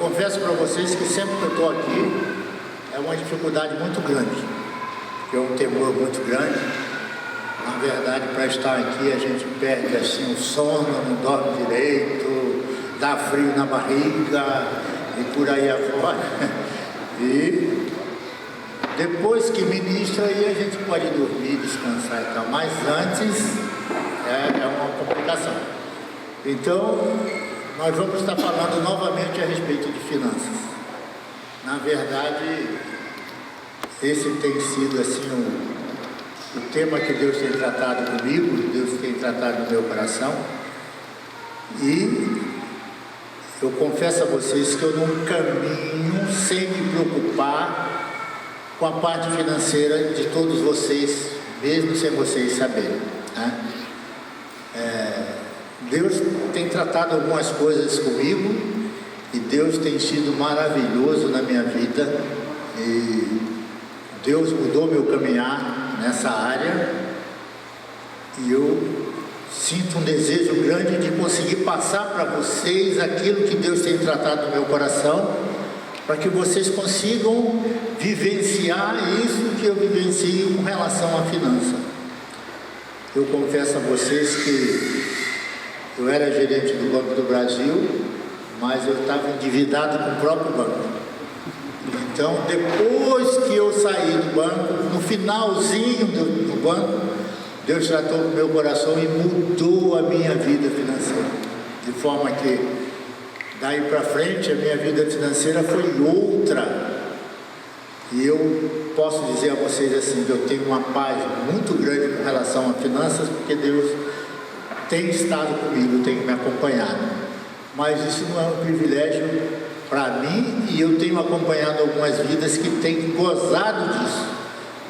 confesso para vocês que sempre que eu estou aqui é uma dificuldade muito grande, porque é um temor muito grande. Na verdade, para estar aqui a gente perde assim o sono, não dorme direito, dá frio na barriga e por aí afora. E depois que ministra aí a gente pode dormir, descansar e tal, mas antes é uma complicação. Então, nós vamos estar falando novamente a respeito de finanças. Na verdade, esse tem sido assim o tema que Deus tem tratado comigo, Deus tem tratado no meu coração. E eu confesso a vocês que eu não caminho sem me preocupar com a parte financeira de todos vocês, mesmo sem vocês saberem, né? Deus tem tratado algumas coisas comigo e Deus tem sido maravilhoso na minha vida e Deus mudou meu caminhar nessa área e eu sinto um desejo grande de conseguir passar para vocês aquilo que Deus tem tratado no meu coração, para que vocês consigam vivenciar isso que eu vivencio com relação à finança. Eu confesso a vocês que eu era gerente do Banco do Brasil, mas eu estava endividado com o próprio banco. Então, depois que eu saí do banco, no finalzinho do banco, Deus tratou com o meu coração e mudou a minha vida financeira. De forma que, daí para frente, a minha vida financeira foi outra. E eu posso dizer a vocês assim, que eu tenho uma paz muito grande com relação a finanças, porque Deus tem estado comigo, tem me acompanhado. Mas isso não é um privilégio para mim, e eu tenho acompanhado algumas vidas que têm gozado disso.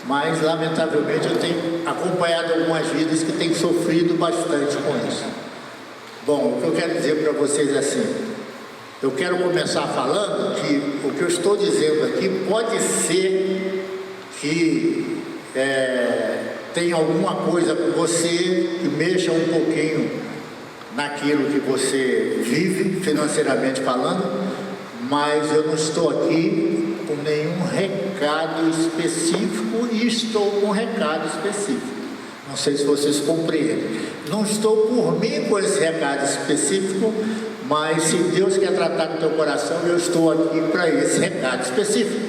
Mas, lamentavelmente, eu tenho acompanhado algumas vidas que têm sofrido bastante com isso. Bom, o que eu quero dizer para vocês é assim, eu quero começar falando que o que eu estou dizendo aqui pode ser que tenha alguma coisa com você que mexa um pouquinho naquilo que você vive, financeiramente falando, mas eu não estou aqui com nenhum recado específico e estou com um recado específico. Não sei se vocês compreendem. Não estou por mim com esse recado específico, mas se Deus quer tratar no teu coração, eu estou aqui para esse recado específico.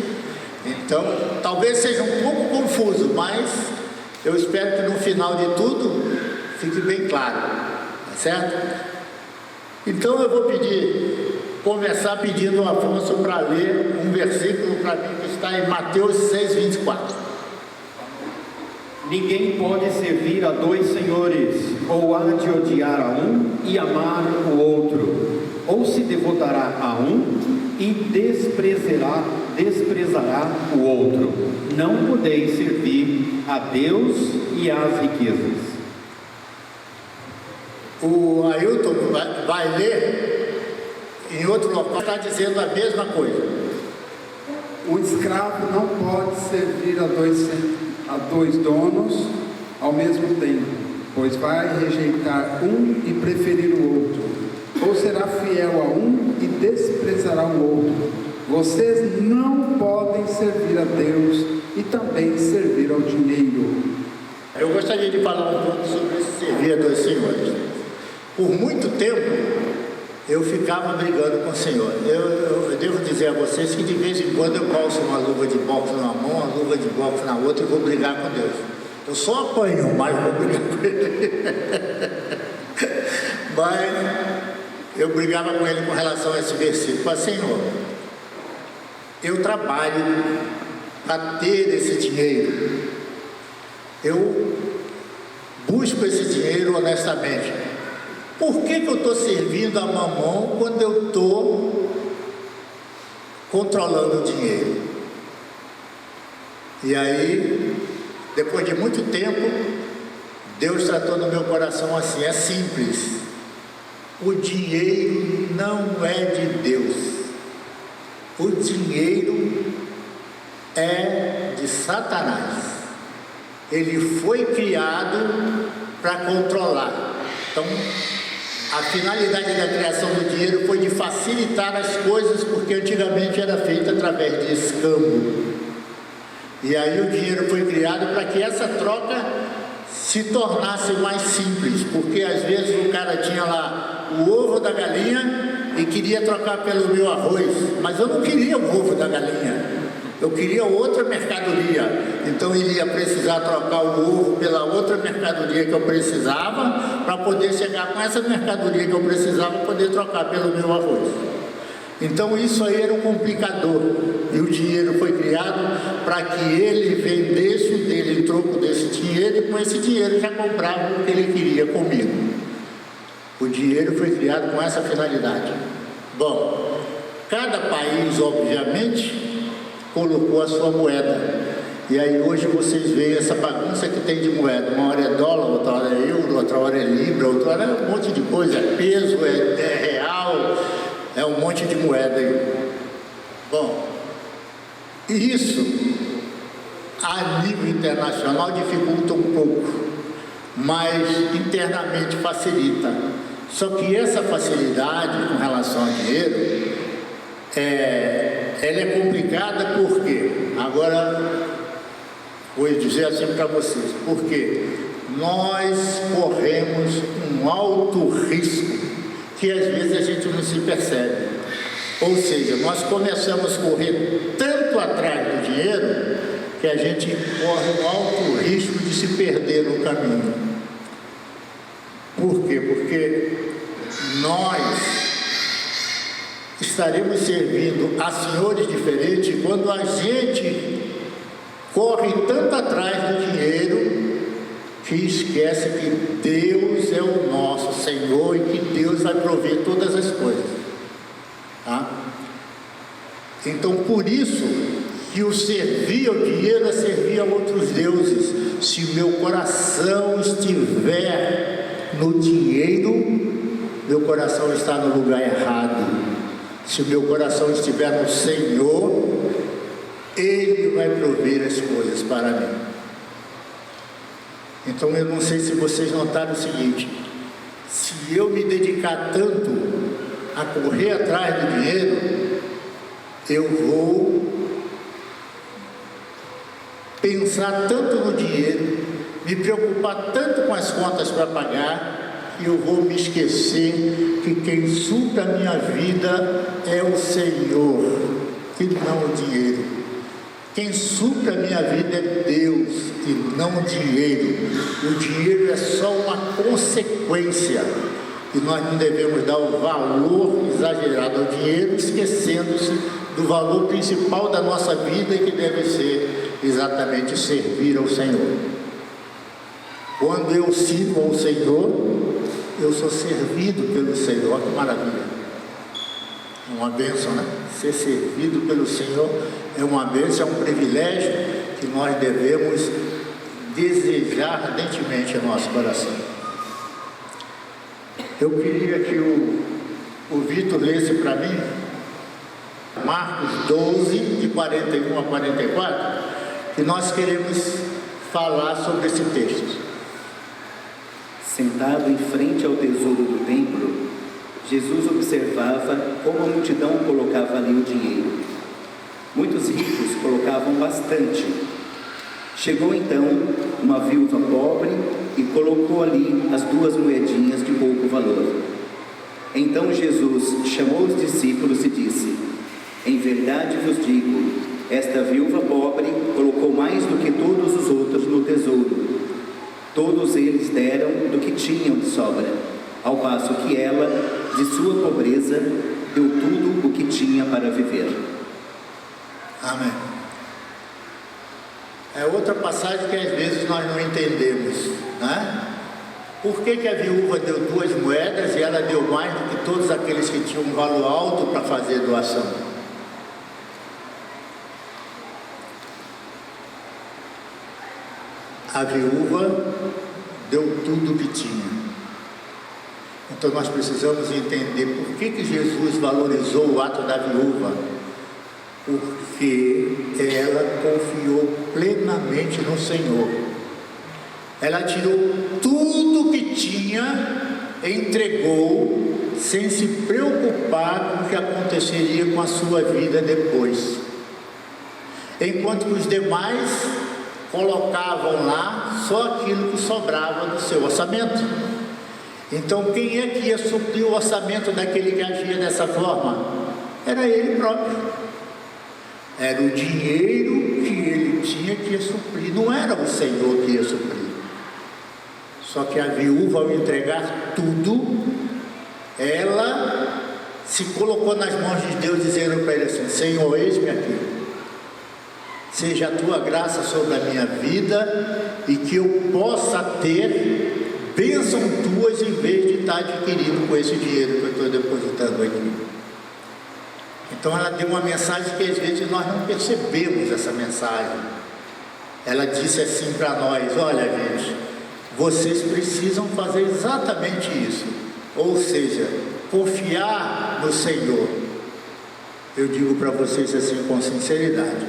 Então, talvez seja um pouco confuso, mas eu espero que no final de tudo fique bem claro, tá certo? Então eu vou começar pedindo ao Afonso para ler um versículo para mim que está em Mateus 6:24. Ninguém pode servir a dois senhores, ou há de odiar a um e amar o outro, ou se devotará a um e desprezará o outro. Não podeis servir a Deus e às riquezas. O Ailton vai ler em outro local, está dizendo a mesma coisa. O escravo não pode servir a dois donos ao mesmo tempo, pois vai rejeitar um e preferir o outro, ou será fiel a um e desprezará o outro. Vocês não podem servir a Deus e também servir ao dinheiro. Eu gostaria de falar um pouco sobre esse servir a dois senhores. Por muito tempo eu ficava brigando com o Senhor. Eu devo dizer a vocês que de vez em quando eu calço uma luva de boxe numa mão, uma luva de boxe na outra e vou brigar com Deus. Eu só apanho, mas vou brigar com Ele. Mas eu brigava com Ele com relação a esse versículo. Mas, Senhor, eu trabalho para ter esse dinheiro. Eu busco esse dinheiro honestamente. Por que eu estou servindo a Mamon quando eu estou controlando o dinheiro? E aí, depois de muito tempo, Deus tratou no meu coração assim, é simples. O dinheiro não é de Deus. O dinheiro é de Satanás. Ele foi criado para controlar. Então, A finalidade da criação do dinheiro foi de facilitar as coisas, porque antigamente era feito através de escambo. E aí o dinheiro foi criado para que essa troca se tornasse mais simples, porque às vezes o cara tinha lá o ovo da galinha e queria trocar pelo meu arroz, mas eu não queria o ovo da galinha, eu queria outra mercadoria. Então ele ia precisar trocar o ovo pela outra mercadoria que eu precisava, para poder chegar com essa mercadoria que eu precisava, poder trocar pelo meu arroz. Então isso aí era um complicador, e o dinheiro foi criado para que ele vendesse o dele em troco desse dinheiro, e com esse dinheiro já comprava o que ele queria comigo. O dinheiro foi criado com essa finalidade. Bom, cada país, obviamente, colocou a sua moeda. E aí hoje vocês veem essa bagunça que tem de moeda. Uma hora é dólar, outra hora é euro, outra hora é libra, outra hora é um monte de coisa, é peso, é real, é um monte de moeda aí. Bom, isso a nível internacional dificulta um pouco, mas internamente facilita. Só que essa facilidade com relação ao dinheiro, ela é complicada porque, agora vou dizer assim para vocês, porque nós corremos um alto risco que às vezes a gente não se percebe. Ou seja, nós começamos a correr tanto atrás do dinheiro que a gente corre um alto risco de se perder no caminho. Por quê? Porque nós estaremos servindo a senhores diferentes quando a gente corre tanto atrás do dinheiro que esquece que Deus é o nosso Senhor e que Deus vai prover todas as coisas, tá? Então, por isso que o servir ao dinheiro é servir a outros deuses. Se meu coração estiver no dinheiro, meu coração está no lugar errado. Se o meu coração estiver no Senhor, Ele vai prover as coisas para mim. Então eu não sei se vocês notaram o seguinte: se eu me dedicar tanto a correr atrás do dinheiro, eu vou pensar tanto no dinheiro, me preocupar tanto com as contas para pagar, que eu vou me esquecer que quem supra a minha vida é o Senhor e não o dinheiro. Quem supra a minha vida é Deus e não o dinheiro. O dinheiro é só uma consequência, e nós não devemos dar o valor exagerado ao dinheiro, esquecendo-se do valor principal da nossa vida, que deve ser exatamente servir ao Senhor. Quando eu sirvo ao Senhor, eu sou servido pelo Senhor. Que maravilha! É uma bênção, né? Ser servido pelo Senhor é uma bênção, é um privilégio que nós devemos desejar ardentemente em nosso coração. Eu queria que o Vitor lesse para mim Marcos 12, de 41 a 44, que nós queremos falar sobre esse texto. Sentado em frente ao tesouro do templo, Jesus observava como a multidão colocava ali o dinheiro. Muitos ricos colocavam bastante. Chegou então uma viúva pobre e colocou ali as 2 moedinhas de pouco valor. Então Jesus chamou os discípulos e disse: em verdade vos digo, esta viúva pobre colocou mais do que todos os outros no tesouro. Todos eles deram do que tinham de sobra, ao passo que ela, de sua pobreza, deu tudo o que tinha para viver. Amém. É outra passagem que às vezes nós não entendemos, né? Por que a viúva deu 2 moedas e ela deu mais do que todos aqueles que tinham um valor alto para fazer doação? A viúva deu tudo o que tinha. Então nós precisamos entender por que Jesus valorizou o ato da viúva. Porque ela confiou plenamente no Senhor. Ela tirou tudo que tinha, entregou sem se preocupar com o que aconteceria com a sua vida depois. Enquanto que os demais colocavam lá só aquilo que sobrava do seu orçamento. Então, quem é que ia suprir o orçamento daquele que agia dessa forma? Era ele próprio. Era o dinheiro que ele tinha que ia suprir, não era o Senhor que ia suprir. Só que a viúva, ao entregar tudo, ela se colocou nas mãos de Deus, dizendo para ele assim: Senhor, eis-me aqui, seja a tua graça sobre a minha vida, e que eu possa ter bênção tuas em vez de estar adquirindo com esse dinheiro que eu estou depositando aqui. Então ela deu uma mensagem que às vezes nós não percebemos essa mensagem. Ela disse assim para nós: olha, gente, vocês precisam fazer exatamente isso, ou seja, confiar no Senhor. Eu digo para vocês assim com sinceridade,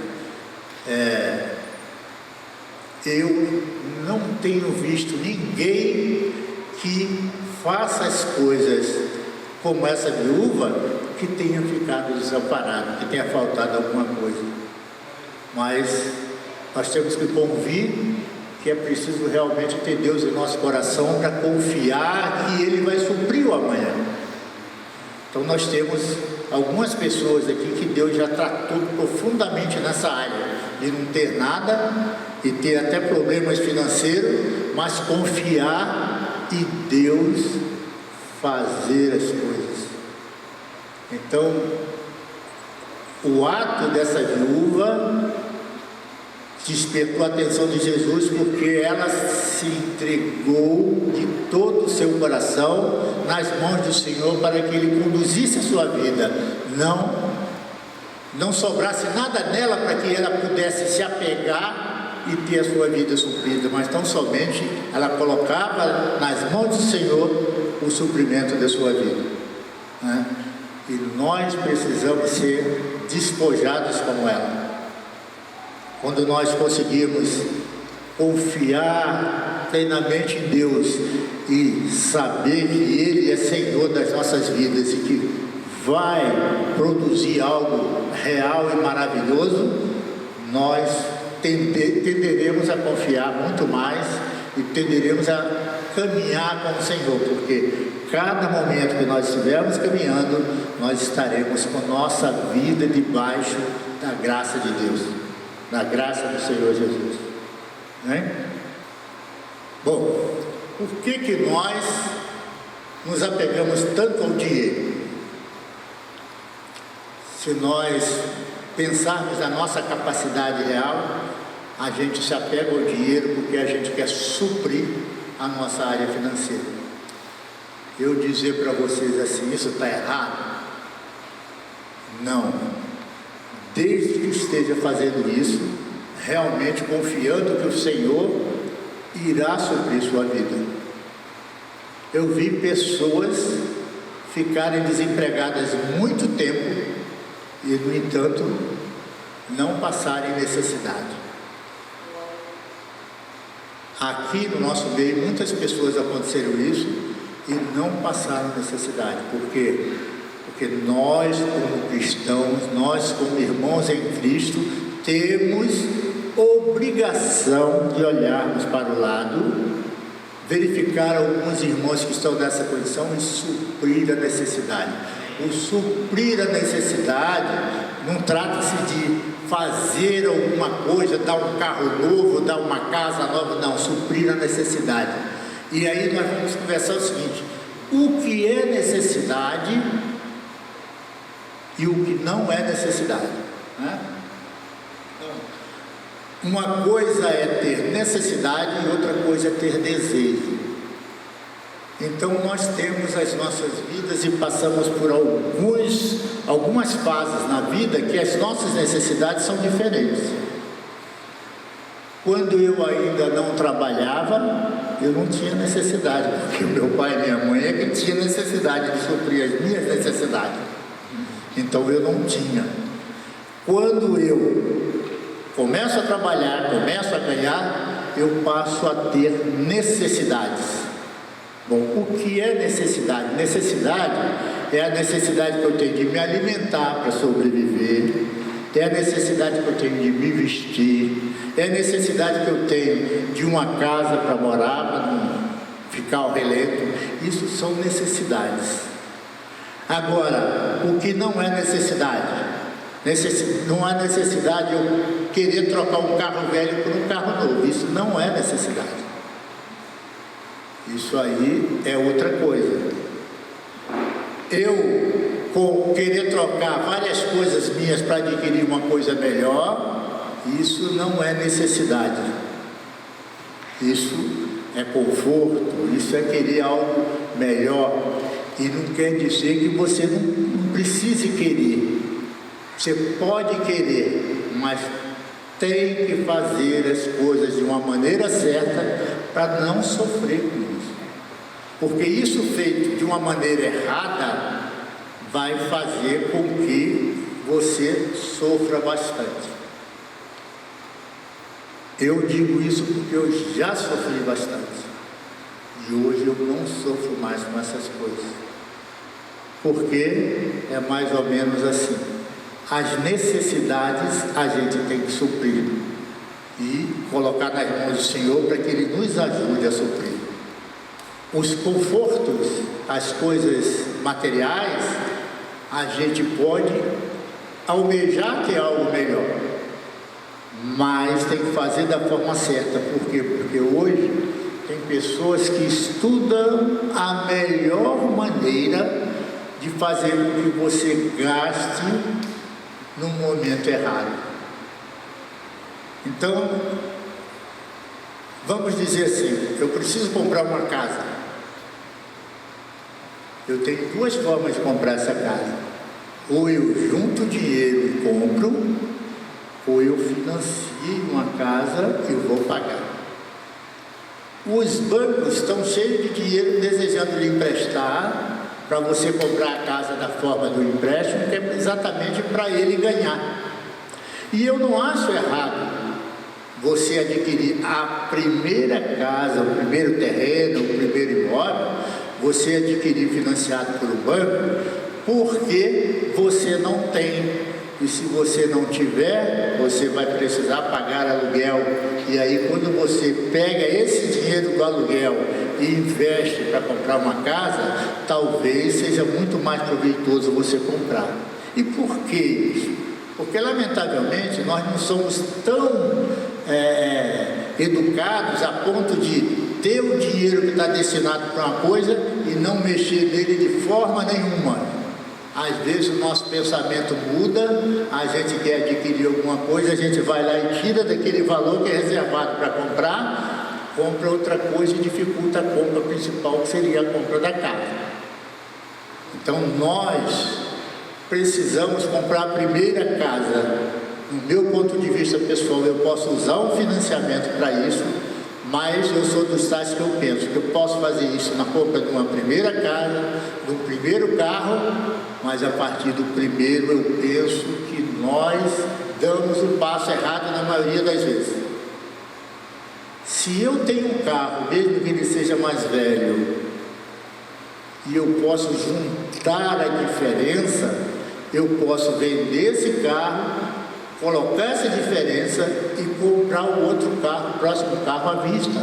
eu não tenho visto ninguém que faça as coisas como essa viúva que tenha ficado desamparado, que tenha faltado alguma coisa. Mas nós temos que convir que é preciso realmente ter Deus em nosso coração para confiar que Ele vai suprir o amanhã. Então nós temos algumas pessoas aqui que Deus já tratou profundamente nessa área, de não ter nada e ter até problemas financeiros, mas confiar e Deus fazer as coisas. Então, o ato dessa viúva despertou a atenção de Jesus, porque ela se entregou de todo o seu coração nas mãos do Senhor para que Ele conduzisse a sua vida, não sobrasse nada nela para que ela pudesse se apegar e ter a sua vida suprida, mas tão somente ela colocava nas mãos do Senhor o suprimento da sua vida, né? E nós precisamos ser despojados como ela. Quando nós conseguimos confiar plenamente em Deus e saber que Ele é Senhor das nossas vidas e que vai produzir algo real e maravilhoso, nós tenderemos a confiar muito mais e tenderemos a caminhar com o Senhor, porque cada momento que nós estivermos caminhando, nós estaremos com nossa vida debaixo da graça de Deus, da graça do Senhor Jesus, né? Bom, por que nós nos apegamos tanto ao dinheiro? Se nós pensarmos na nossa capacidade real, a gente se apega ao dinheiro porque a gente quer suprir a nossa área financeira. Eu dizer para vocês assim, isso está errado? Não. Desde que esteja fazendo isso, realmente confiando que o Senhor irá suprir sua vida. Eu vi pessoas ficarem desempregadas muito tempo e, no entanto, não passarem necessidade. Aqui no nosso meio, muitas pessoas aconteceram isso e não passaram necessidade. Por quê? Porque nós, como cristãos, nós, como irmãos em Cristo, temos obrigação de olharmos para o lado, verificar alguns irmãos que estão nessa condição e suprir a necessidade. O suprir a necessidade não trata-se de fazer alguma coisa, dar um carro novo, dar uma casa nova, não, suprir a necessidade. E aí nós vamos conversar o seguinte: o que é necessidade e o que não é necessidade, né? Uma coisa é ter necessidade e outra coisa é ter desejo. Então nós temos as nossas vidas e passamos por algumas fases na vida que as nossas necessidades são diferentes. Quando eu ainda não trabalhava, eu não tinha necessidade, porque meu pai e minha mãe é que tinha necessidade de suprir as minhas necessidades. Então eu não tinha. Quando eu começo a trabalhar, começo a ganhar, eu passo a ter necessidades. Bom, o que é necessidade? Necessidade é a necessidade que eu tenho de me alimentar para sobreviver, é a necessidade que eu tenho de me vestir, é a necessidade que eu tenho de uma casa para morar, para não ficar ao relento. Isso são necessidades. Agora, o que não é necessidade? Não há necessidade eu querer trocar um carro velho por um carro novo. Isso não é necessidade. Isso aí é outra coisa. Eu querer trocar várias coisas minhas para adquirir uma coisa melhor, isso não é necessidade. Isso é conforto, isso é querer algo melhor. E não quer dizer que você não precise querer. Você pode querer, mas tem que fazer as coisas de uma maneira certa para não sofrer com isso. Porque isso feito de uma maneira errada vai fazer com que você sofra bastante. Eu digo isso porque eu já sofri bastante. E hoje eu não sofro mais com essas coisas. Porque é mais ou menos assim. As necessidades a gente tem que suprir e colocar nas mãos do Senhor para que Ele nos ajude a suprir. Os confortos, as coisas materiais, a gente pode almejar ter algo melhor, mas tem que fazer da forma certa. Por quê? Porque hoje tem pessoas que estudam a melhor maneira de fazer com que você gaste no momento errado. Então, vamos dizer assim, eu preciso comprar uma casa. Eu tenho duas formas de comprar essa casa. Ou eu junto dinheiro e compro, ou eu financio uma casa e eu vou pagar. Os bancos estão cheios de dinheiro desejando lhe emprestar para você comprar a casa da forma do empréstimo, que é exatamente para ele ganhar. E eu não acho errado você adquirir a primeira casa, o primeiro terreno, o primeiro imóvel, você adquirir financiado por um banco, porque você não tem. E se você não tiver, você vai precisar pagar aluguel. E aí quando você pega esse dinheiro do aluguel e investe para comprar uma casa, talvez seja muito mais proveitoso você comprar. E por que isso? Porque lamentavelmente nós não somos tão educados a ponto de ter o dinheiro que está destinado para uma coisa e não mexer nele de forma nenhuma. Às vezes o nosso pensamento muda, a gente quer adquirir alguma coisa, a gente vai lá e tira daquele valor que é reservado para comprar, compra outra coisa e dificulta a compra principal, que seria a compra da casa. Então nós precisamos comprar a primeira casa. No meu ponto de vista pessoal, eu posso usar um financiamento para isso, mas eu sou dos tais que eu penso que eu posso fazer isso na compra de uma primeira casa, de um primeiro carro, mas a partir do primeiro eu penso que nós damos o passo errado na maioria das vezes. Se eu tenho um carro, mesmo que ele seja mais velho, e eu posso juntar a diferença, eu posso vender esse carro, colocar essa diferença e comprar o outro carro, o próximo carro à vista.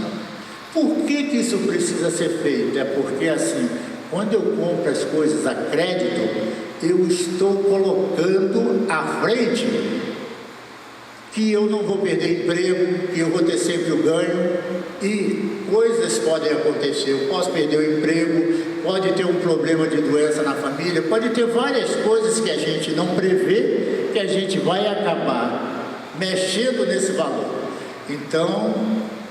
Por que isso precisa ser feito? É porque assim, quando eu compro as coisas a crédito, eu estou colocando à frente que eu não vou perder emprego, que eu vou ter sempre o ganho, e coisas podem acontecer. Eu posso perder o emprego, pode ter um problema de doença na família, pode ter várias coisas que a gente não prevê, que a gente vai acabar mexendo nesse valor. Então,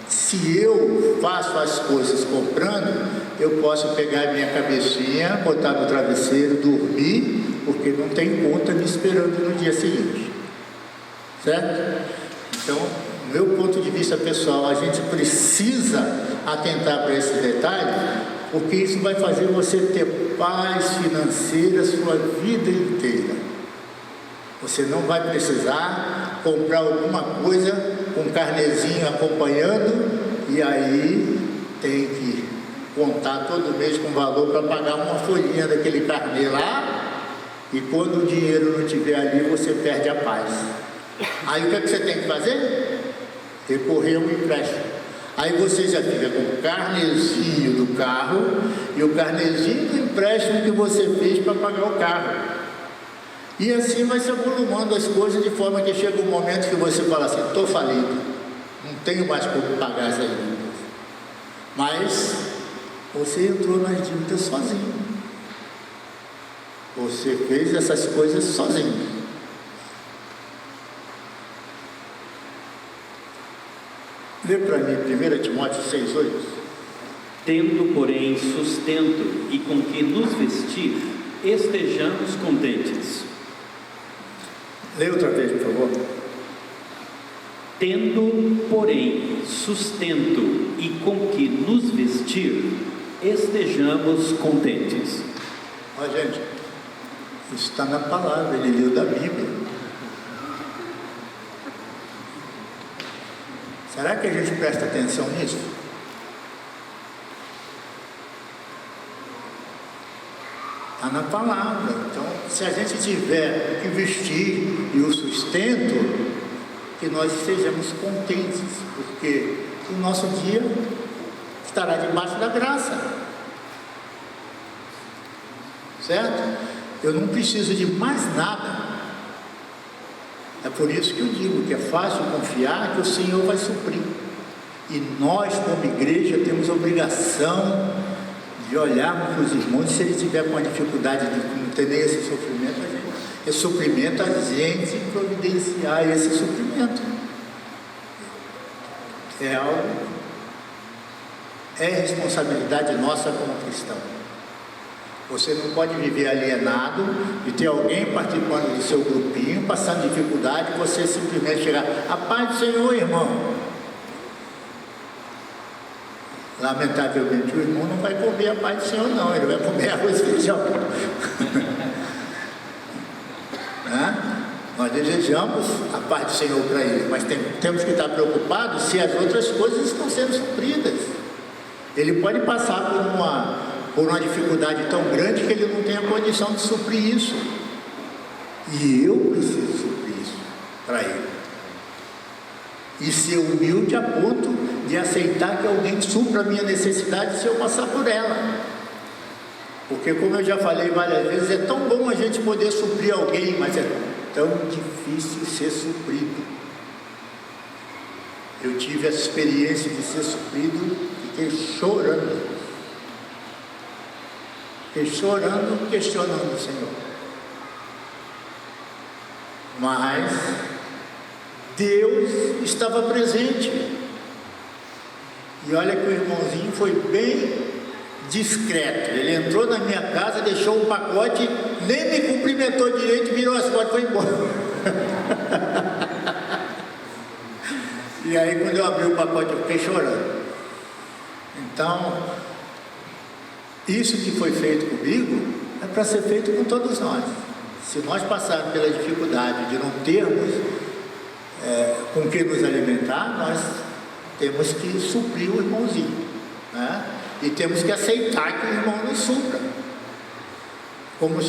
se eu faço as coisas comprando, eu posso pegar minha cabecinha, botar no travesseiro, dormir, porque não tem conta me esperando no dia seguinte. Certo? Então, do meu ponto de vista pessoal, a gente precisa atentar para esses detalhes, porque isso vai fazer você ter paz financeira sua vida inteira. Você não vai precisar comprar alguma coisa com carnezinho acompanhando, e aí tem que contar todo mês com valor para pagar uma folhinha daquele carnê lá, e quando o dinheiro não estiver ali, você perde a paz. Aí o que é que você tem que fazer? Recorrer a um empréstimo. Aí você já fica com o carnezinho do carro e o carnezinho do empréstimo que você fez para pagar o carro. E assim vai se avolumando as coisas, de forma que chega um momento que você fala assim: estou falido, não tenho mais como pagar essas dívidas. Mas você entrou nas dívidas sozinho. Você fez essas coisas sozinho. Lê para mim 1 Timóteo 6,8. Tendo, porém, sustento e com que nos vestir, estejamos contentes. Lê outra vez, por favor. Tendo, porém, sustento e com que nos vestir, estejamos contentes. Ó, gente, isso está na palavra, ele leu da Bíblia. Será que a gente presta atenção nisso? Está na palavra. Então, se a gente tiver o que vestir e o sustento, que nós estejamos contentes, porque o nosso dia estará debaixo da graça. Certo? Eu não preciso de mais nada. É por isso que eu digo que é fácil confiar que o Senhor vai suprir. E nós, como igreja, temos a obrigação de olharmos para os irmãos, se ele tiver com a dificuldade de não ter nem esse sofrimento, esse suprimento, a gente providenciar esse suprimento. É algo, é responsabilidade nossa como cristão. Você não pode viver alienado e ter alguém participando do seu grupinho, passando dificuldade, e você simplesmente chegar: a paz do Senhor, irmão. Lamentavelmente, o irmão não vai comer a paz do Senhor, não, ele vai comer arroz e feijão. Né? Nós desejamos a paz do Senhor para ele, mas temos que estar preocupados se as outras coisas estão sendo supridas. Ele pode passar por uma dificuldade tão grande que ele não tem a condição de suprir isso. E eu preciso suprir isso para ele. E ser humilde a ponto de aceitar que alguém supra a minha necessidade se eu passar por ela. Porque, como eu já falei várias vezes, é tão bom a gente poder suprir alguém, mas é tão difícil ser suprido. Eu tive essa experiência de ser suprido, fiquei chorando. Fiquei chorando, questionando o Senhor. Mas Deus estava presente. E olha que o irmãozinho foi bem discreto. Ele entrou na minha casa, deixou um pacote, nem me cumprimentou direito, virou as costas e foi embora. E aí, quando eu abri o pacote, eu fiquei chorando. Então, isso que foi feito comigo é para ser feito com todos nós. Se nós passarmos pela dificuldade de não termos com que nos alimentar, nós temos que suprir o irmãozinho, né? E temos que aceitar que o irmão nos supra. Como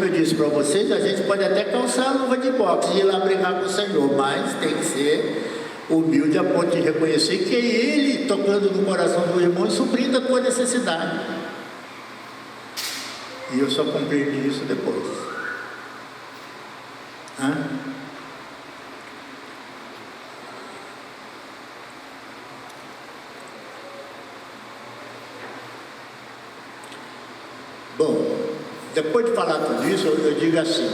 eu disse para vocês, a gente pode até calçar a luva de boxe e ir lá brigar com o Senhor, mas tem que ser humilde a ponto de reconhecer que é Ele tocando no coração do irmão e suprindo a tua necessidade. E eu só compreendi isso depois. Bom, depois de falar tudo isso, eu digo assim: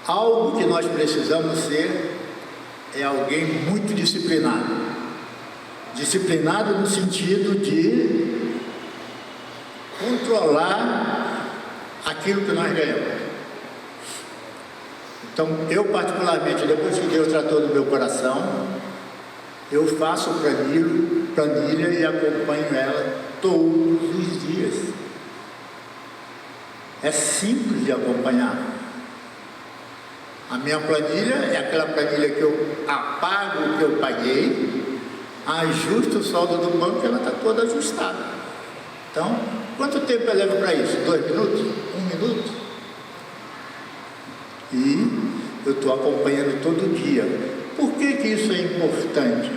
algo que nós precisamos ser é alguém muito disciplinado. Disciplinado no sentido de controlar aquilo que nós ganhamos. Então, eu particularmente, depois que Deus tratou do meu coração, eu faço planilha e acompanho ela todos os dias. É simples de acompanhar. A minha planilha é aquela planilha que eu apago o que eu paguei, ajusto o saldo do banco e ela está toda ajustada. Então, quanto tempo eu levo para isso? 2 minutos? 1 minuto? E eu estou acompanhando todo dia. Por que isso é importante?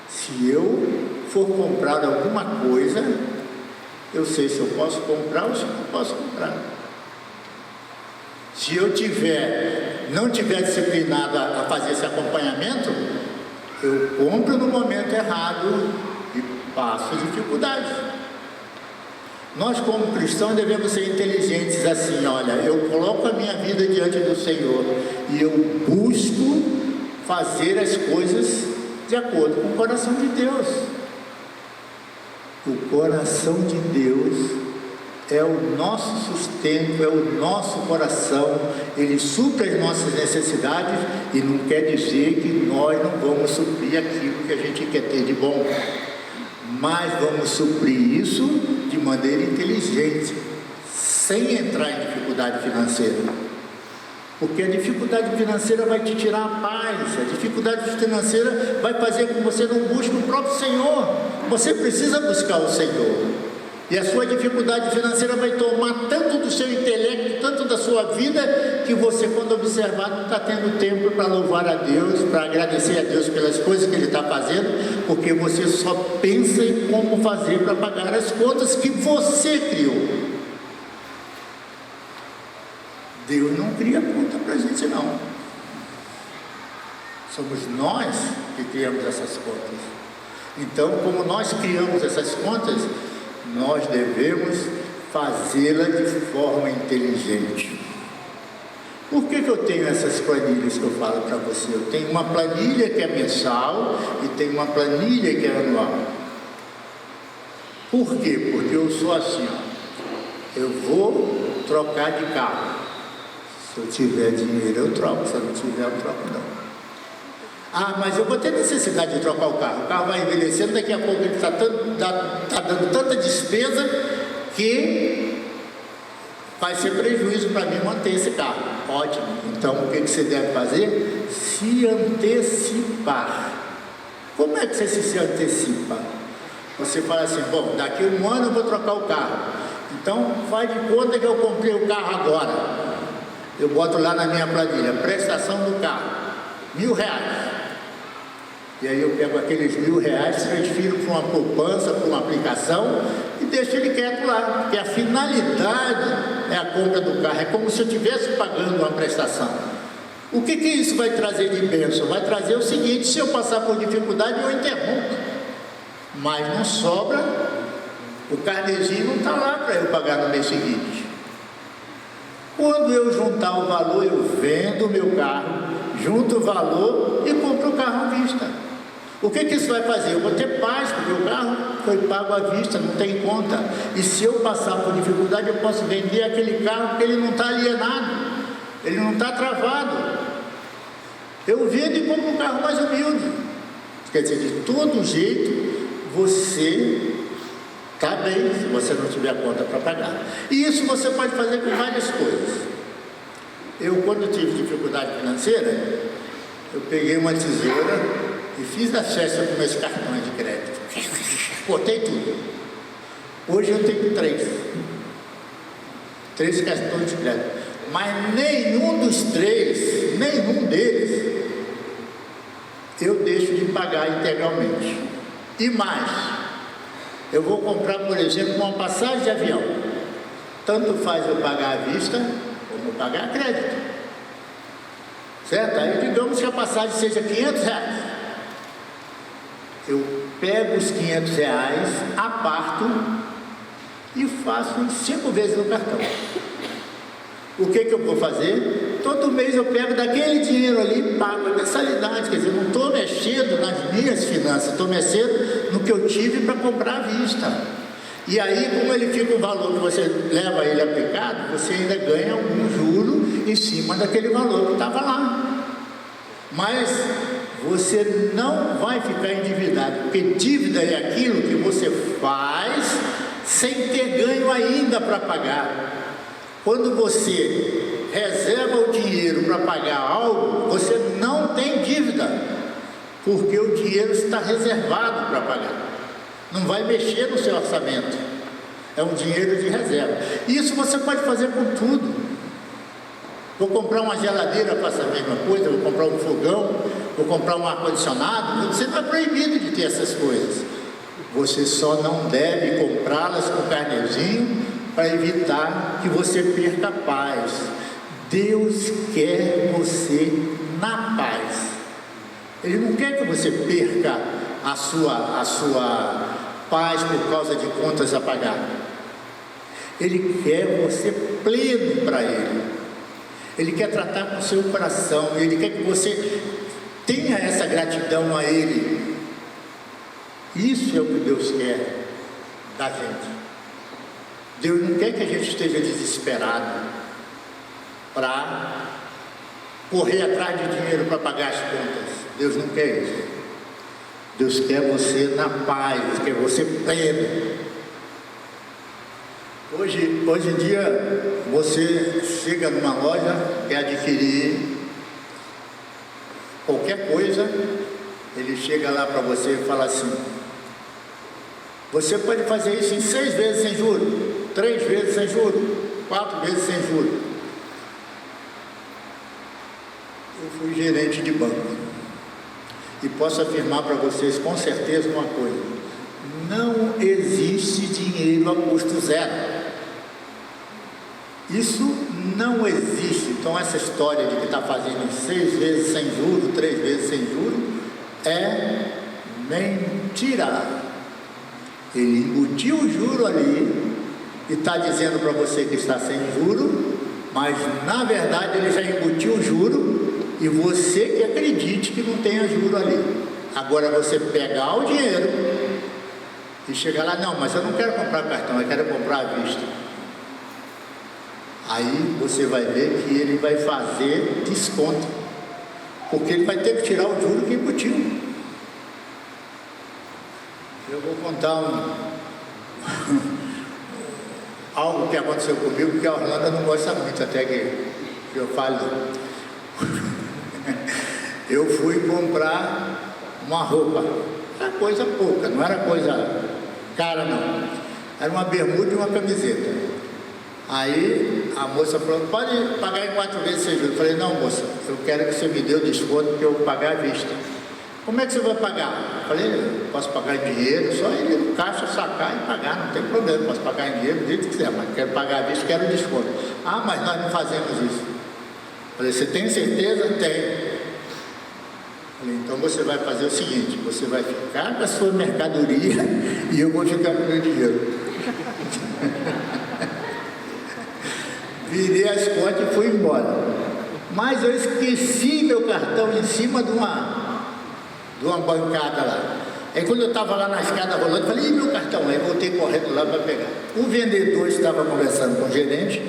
Se eu for comprar alguma coisa, eu sei se eu posso comprar ou se eu não posso comprar. Se eu não tiver disciplinado a fazer esse acompanhamento, eu compro no momento errado e passo dificuldade. Nós, como cristãos, devemos ser inteligentes assim, olha, eu coloco a minha vida diante do Senhor e eu busco fazer as coisas de acordo com o coração de Deus. O coração de Deus é o nosso sustento, é o nosso coração, Ele supre as nossas necessidades e não quer dizer que nós não vamos suprir aquilo que a gente quer ter de bom, mas vamos suprir isso de maneira inteligente, sem entrar em dificuldade financeira, porque a dificuldade financeira vai te tirar a paz, a dificuldade financeira vai fazer com que você não busque o próprio Senhor. Você precisa buscar o Senhor, e a sua dificuldade financeira vai tomar tanto do seu intelecto, tanto da sua vida, que você, quando observar, não está tendo tempo para louvar a Deus, para agradecer a Deus pelas coisas que Ele está fazendo, porque você só pensa em como fazer para pagar as contas que você criou. Deus não cria conta para a gente, não. Somos nós que criamos essas contas. Então, como nós criamos essas contas, nós devemos fazê-la de forma inteligente. Por que eu tenho essas planilhas que eu falo para você? Eu tenho uma planilha que é mensal e tenho uma planilha que é anual. Por quê? Porque eu sou assim, ó. Eu vou trocar de carro. Se eu tiver dinheiro, eu troco. Se eu não tiver, eu troco não. Ah, mas eu vou ter necessidade de trocar o carro vai envelhecendo, daqui a pouco ele está dando tanta despesa que vai ser prejuízo para mim manter esse carro. Ótimo. Então, o que você deve fazer? Se antecipar. Como é que você se antecipa? Você fala assim, bom, daqui a 1 ano eu vou trocar o carro. Então, faz de conta que eu comprei o carro agora. Eu boto lá na minha planilha, prestação do carro, R$1.000. E aí eu pego aqueles R$1.000, transfiro para uma poupança, para uma aplicação e deixo ele quieto lá, porque a finalidade é a compra do carro, é como se eu estivesse pagando uma prestação. O que isso vai trazer de bênção? Vai trazer o seguinte: se eu passar por dificuldade, eu interrompo, mas não sobra, o carnezinho não está lá para eu pagar no mês seguinte. Quando eu juntar o valor, eu vendo o meu carro, junto o valor e compro o carro à vista. O que isso vai fazer? Eu vou ter paz, porque o carro foi pago à vista, não tem conta. E se eu passar por dificuldade, eu posso vender aquele carro porque ele não está alienado, ele não está travado. Eu vendo e compro um carro mais humilde. Quer dizer, de todo jeito, você está bem, se você não tiver conta para pagar. E isso você pode fazer com várias coisas. Eu, quando tive dificuldade financeira, eu peguei uma tesoura e fiz a festa com meus cartões de crédito. Botei tudo. Hoje eu tenho 3 cartões de crédito. Mas nenhum dos 3, nenhum deles, eu deixo de pagar integralmente. E mais, eu vou comprar, por exemplo, uma passagem de avião. Tanto faz eu pagar à vista, como pagar a crédito. Certo? Aí digamos que a passagem seja R$500. Eu pego os R$500, aparto e faço em 5 vezes no cartão. O que eu vou fazer? Todo mês eu pego daquele dinheiro ali e pago a mensalidade. Quer dizer, não estou mexendo nas minhas finanças, estou mexendo no que eu tive para comprar à vista. E aí, como ele fica um valor que você leva ele aplicado, você ainda ganha algum juro em cima daquele valor que estava lá. Mas você não vai ficar endividado, porque dívida é aquilo que você faz sem ter ganho ainda para pagar. Quando você reserva o dinheiro para pagar algo, você não tem dívida, porque o dinheiro está reservado para pagar. Não vai mexer no seu orçamento. É um dinheiro de reserva. Isso você pode fazer com tudo. Vou comprar uma geladeira, faço a mesma coisa. Vou comprar um fogão, vou comprar um ar-condicionado. Você não é proibido de ter essas coisas. Você só não deve comprá-las com carnezinho para evitar que você perca a paz. Deus quer você na paz. Ele não quer que você perca a sua paz por causa de contas a pagar. Ele quer você pleno para Ele. Ele quer tratar com o seu coração. Ele quer que você tenha essa gratidão a Ele. Isso é o que Deus quer da gente. Deus não quer que a gente esteja desesperado para correr atrás de dinheiro para pagar as contas. Deus não quer isso. Deus quer você na paz, Deus quer você pleno. Hoje em dia, você chega numa loja, quer adquirir qualquer coisa, ele chega lá para você e fala assim: você pode fazer isso em 6 vezes sem juros, 3 vezes sem juros, 4 vezes sem juros. Eu fui gerente de banco e posso afirmar para vocês com certeza uma coisa: não existe dinheiro a custo zero. Isso não existe. Então essa história de que está fazendo 6 vezes sem juros, 3 vezes sem juros, é mentira. Ele embutiu o juro ali e está dizendo para você que está sem juro, mas na verdade ele já embutiu o juro e você que acredite que não tenha juro ali. Agora você pegar o dinheiro e chegar lá: não, mas eu não quero comprar cartão, eu quero comprar à vista. Aí você vai ver que ele vai fazer desconto, porque ele vai ter que tirar o juro que embutiu. Eu vou contar algo que aconteceu comigo, porque a Orlando não gosta muito até que eu fale. Eu fui comprar uma roupa, era coisa pouca, não era coisa cara não, era uma bermuda e uma camiseta. Aí a moça falou: pode pagar em 4 vezes sem juros. Eu falei: não, moça, eu quero que você me dê o desconto, porque eu vou pagar à vista. Como é que você vai pagar? Eu falei: eu posso pagar em dinheiro, só ir no caixa, sacar e pagar, não tem problema, posso pagar em dinheiro do jeito que quiser, mas quero pagar à vista, quero o desconto. Ah, mas nós não fazemos isso. Eu falei: você tem certeza? Tenho. Falei: então você vai fazer o seguinte: você vai ficar com a sua mercadoria e eu vou ficar com o meu dinheiro. Virei as contas e fui embora. Mas eu esqueci meu cartão em cima de uma bancada lá. Aí quando eu estava lá na escada rolando, falei: e meu cartão? Aí voltei correndo lá para pegar. O vendedor estava conversando com o gerente.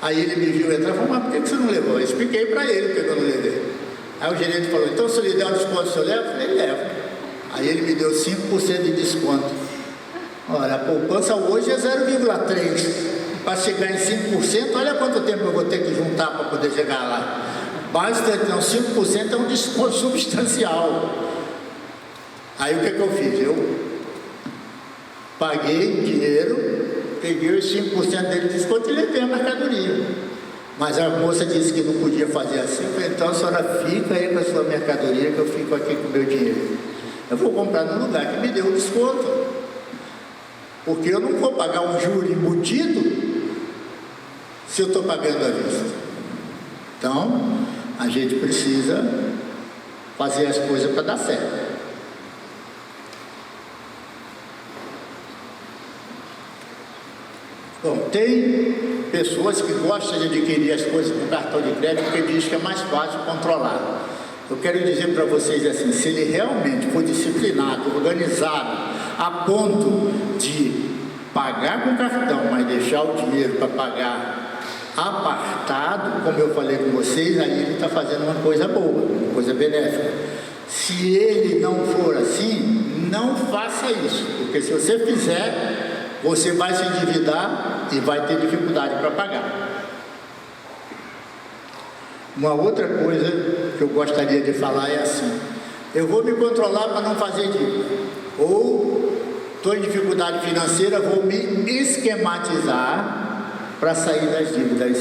Aí ele me viu entrar e falou: mas por que você não levou? Eu expliquei para ele porque eu não levei. Aí o gerente falou: então se eu lhe der um desconto, o senhor leva? Eu falei: levo. Aí ele me deu 5% de desconto. Olha, a poupança hoje é 0,3%. Para chegar em 5%, olha quanto tempo eu vou ter que juntar para poder chegar lá. Basta, então, 5% é um desconto substancial. Aí o que eu fiz? Eu paguei dinheiro, peguei os 5% dele de desconto e levei a mercadoria. Mas a moça disse que não podia fazer assim. Eu falei: então a senhora fica aí com a sua mercadoria, que eu fico aqui com o meu dinheiro. Eu vou comprar num lugar que me deu um desconto, porque eu não vou pagar um juro embutido se eu estou pagando à vista. Então a gente precisa fazer as coisas para dar certo. Bom, tem pessoas que gostam de adquirir as coisas com cartão de crédito porque diz que é mais fácil controlar. Eu quero dizer para vocês assim: se ele realmente for disciplinado, organizado, a ponto de pagar com cartão, mas deixar o dinheiro para pagar apartado, como eu falei com vocês, aí ele está fazendo uma coisa boa, uma coisa benéfica. Se ele não for assim, não faça isso, porque se você fizer, você vai se endividar e vai ter dificuldade para pagar. Uma outra coisa que eu gostaria de falar é assim: eu vou me controlar para não fazer dívida, ou estou em dificuldade financeira, vou me esquematizar para sair das dívidas.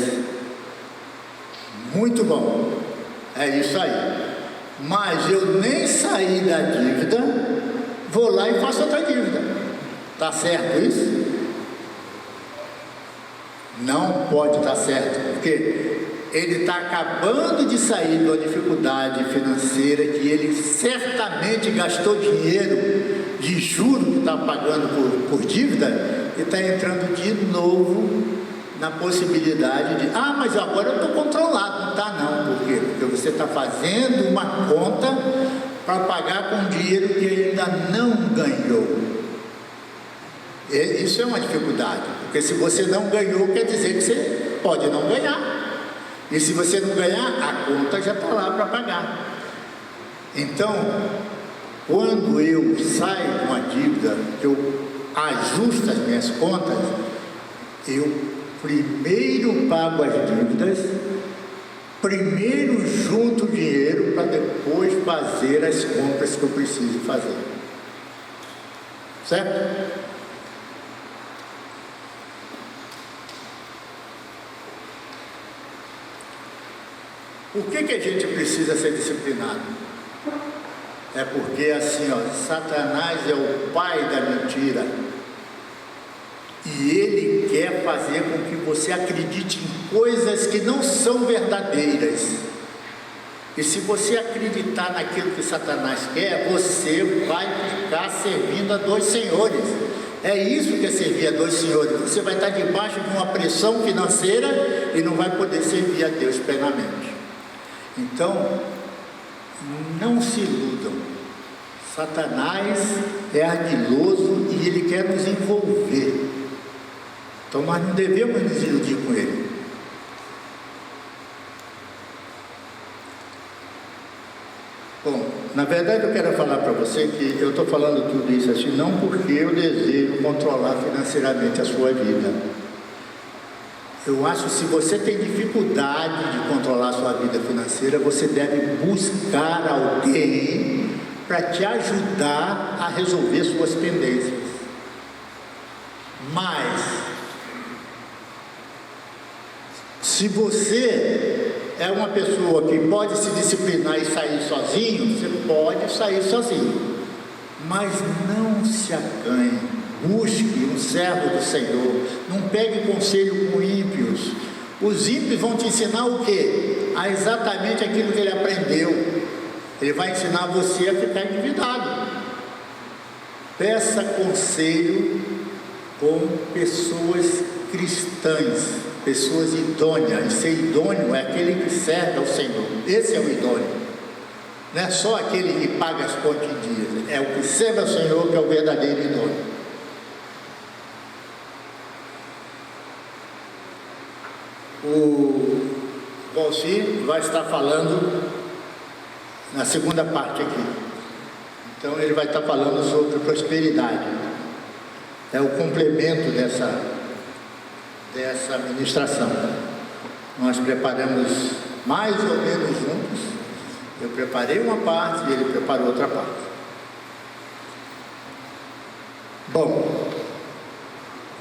Muito bom, é isso aí. Mas eu nem saí da dívida, vou lá e faço outra dívida. Está certo isso? Não pode estar certo, porque ele está acabando de sair de uma dificuldade financeira que ele certamente gastou dinheiro de juros que está pagando por dívida e está entrando de novo na possibilidade de, mas agora eu estou controlado. Não está não, por quê? Porque você está fazendo uma conta para pagar com dinheiro que ainda não ganhou. Isso é uma dificuldade, porque se você não ganhou, quer dizer que você pode não ganhar. E se você não ganhar, a conta já está lá para pagar. Então, quando eu saio de uma dívida, eu ajusto as minhas contas, eu primeiro pago as dívidas, primeiro junto o dinheiro para depois fazer as compras que eu preciso fazer. Certo? Por que a gente precisa ser disciplinado? É porque assim, Satanás é o pai da mentira. E ele quer fazer com que você acredite em coisas que não são verdadeiras. E se você acreditar naquilo que Satanás quer, você vai ficar servindo a dois senhores. É isso que é servir a dois senhores. Você vai estar debaixo de uma pressão financeira e não vai poder servir a Deus plenamente. Então, não se iludam. Satanás é ardiloso e ele quer nos envolver. Então nós não devemos nos iludir com ele. Bom, na verdade eu quero falar para você que eu estou falando tudo isso assim não porque eu desejo controlar financeiramente a sua vida. Eu acho que se você tem dificuldade de controlar a sua vida financeira, você deve buscar alguém para te ajudar a resolver suas pendências. Mas, se você é uma pessoa que pode se disciplinar e sair sozinho, você pode sair sozinho. Mas não se acanhe. Busque um servo do Senhor. Não pegue conselho com ímpios. Os ímpios vão te ensinar o quê? A exatamente aquilo que ele aprendeu. Ele vai ensinar você a ficar endividado. Peça conselho com pessoas cristãs, pessoas idôneas. E ser idôneo é aquele que serve ao Senhor. Esse é o idôneo. Não é só aquele que paga as contas em dias. É o que serve ao Senhor que é o verdadeiro idôneo. O Valci vai estar falando na segunda parte aqui. Então ele vai estar falando sobre prosperidade. É o complemento dessa ministração. Nós preparamos mais ou menos juntos. Eu preparei uma parte e ele preparou outra parte. Bom,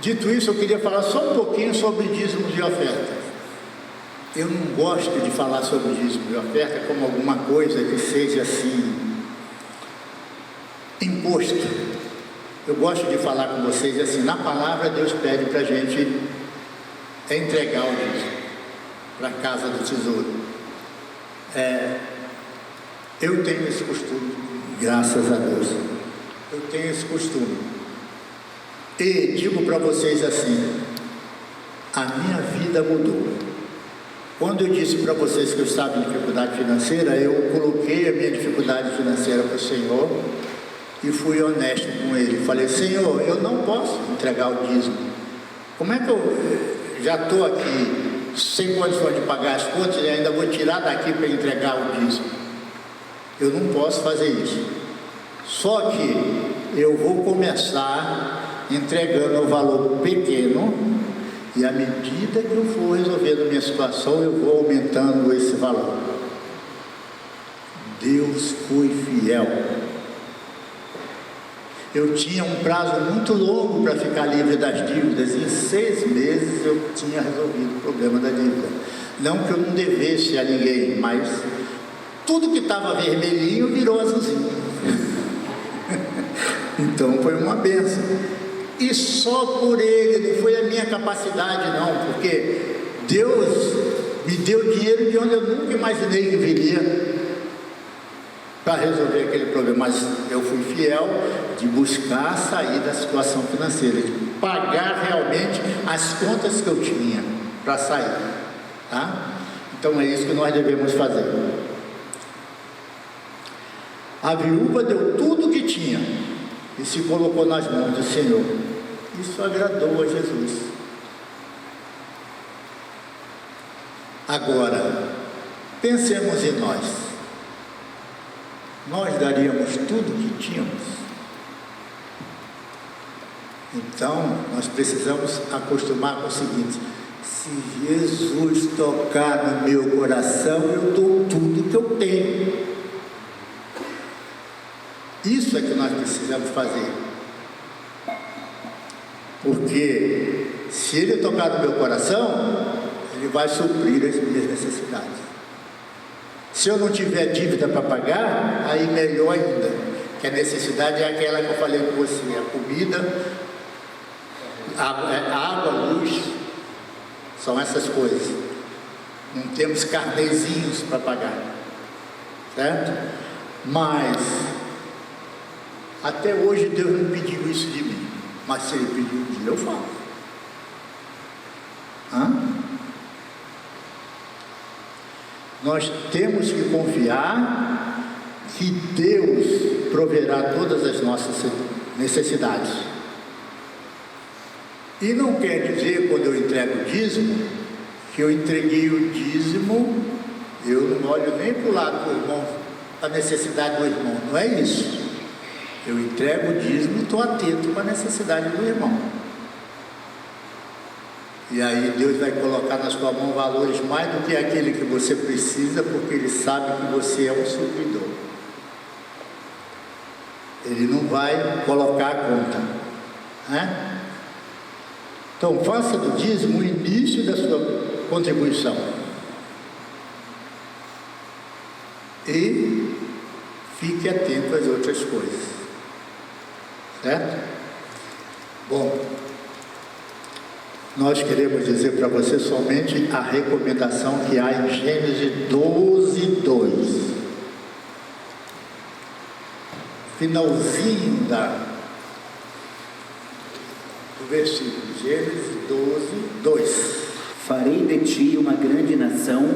dito isso, eu queria falar só um pouquinho sobre dízimos e ofertas. Eu não gosto de falar sobre dízimo e oferta como alguma coisa que seja assim, imposto. Eu gosto de falar com vocês assim, na palavra Deus pede para a gente entregar o dízimo para a casa do tesouro. Eu tenho esse costume, graças a Deus. Eu tenho esse costume. E digo para vocês assim, a minha vida mudou. Quando eu disse para vocês que eu estava em dificuldade financeira, eu coloquei a minha dificuldade financeira para o Senhor e fui honesto com Ele. Falei, Senhor, eu não posso entregar o dízimo. Como é que eu já estou aqui sem condições de pagar as contas e ainda vou tirar daqui para entregar o dízimo? Eu não posso fazer isso. Só que eu vou começar entregando um valor pequeno. E à medida que eu for resolvendo a minha situação, eu vou aumentando esse valor. Deus foi fiel. eu tinha um prazo muito longo para ficar livre das dívidas. Em 6 meses eu tinha resolvido o problema da dívida. Não que eu não devesse a ninguém, mas tudo que estava vermelhinho virou azulzinho. Então foi uma bênção. E só por ele, não foi a minha capacidade não, porque Deus me deu dinheiro de onde eu nunca imaginei que viria para resolver aquele problema, mas eu fui fiel de buscar sair da situação financeira, de pagar realmente as contas que eu tinha para sair, tá? Então é isso que nós devemos fazer. A viúva deu tudo o que tinha e se colocou nas mãos do Senhor. Isso agradou a Jesus. Agora, pensemos em nós. Nós daríamos tudo o que tínhamos? Então, nós precisamos acostumar com o seguinte: se Jesus tocar no meu coração, eu dou tudo que eu tenho. Isso é que nós precisamos fazer. Porque se Ele tocar no meu coração, Ele vai suprir as minhas necessidades. Se eu não tiver dívida para pagar, aí melhor ainda, que a necessidade é aquela que eu falei com você: a comida, água, luz, são essas coisas. Não temos carnezinhos para pagar, certo? Mas até hoje Deus não pediu isso de mim, mas se Ele pedir um dia, eu faço. Nós temos que confiar que Deus proverá todas as nossas necessidades. E não quer dizer, quando eu entrego o dízimo, que eu entreguei o dízimo, eu não olho nem para o lado do irmão, a necessidade do irmão. Não é isso. Eu entrego o dízimo e estou atento para a necessidade do irmão. E aí Deus vai colocar na sua mão valores mais do que aquele que você precisa, porque Ele sabe que você é um supridor. Ele não vai colocar a conta, né? Então faça do dízimo o início da sua contribuição. E fique atento às outras coisas. Certo? Bom, nós queremos dizer para você somente a recomendação que há em Gênesis 12:2. Finalzinho do versículo, Gênesis 12:2. Farei de ti uma grande nação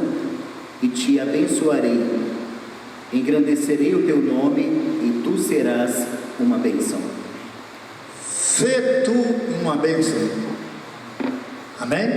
e te abençoarei. Engrandecerei o teu nome e tu serás uma bênção. Sê tu uma bênção. Amém?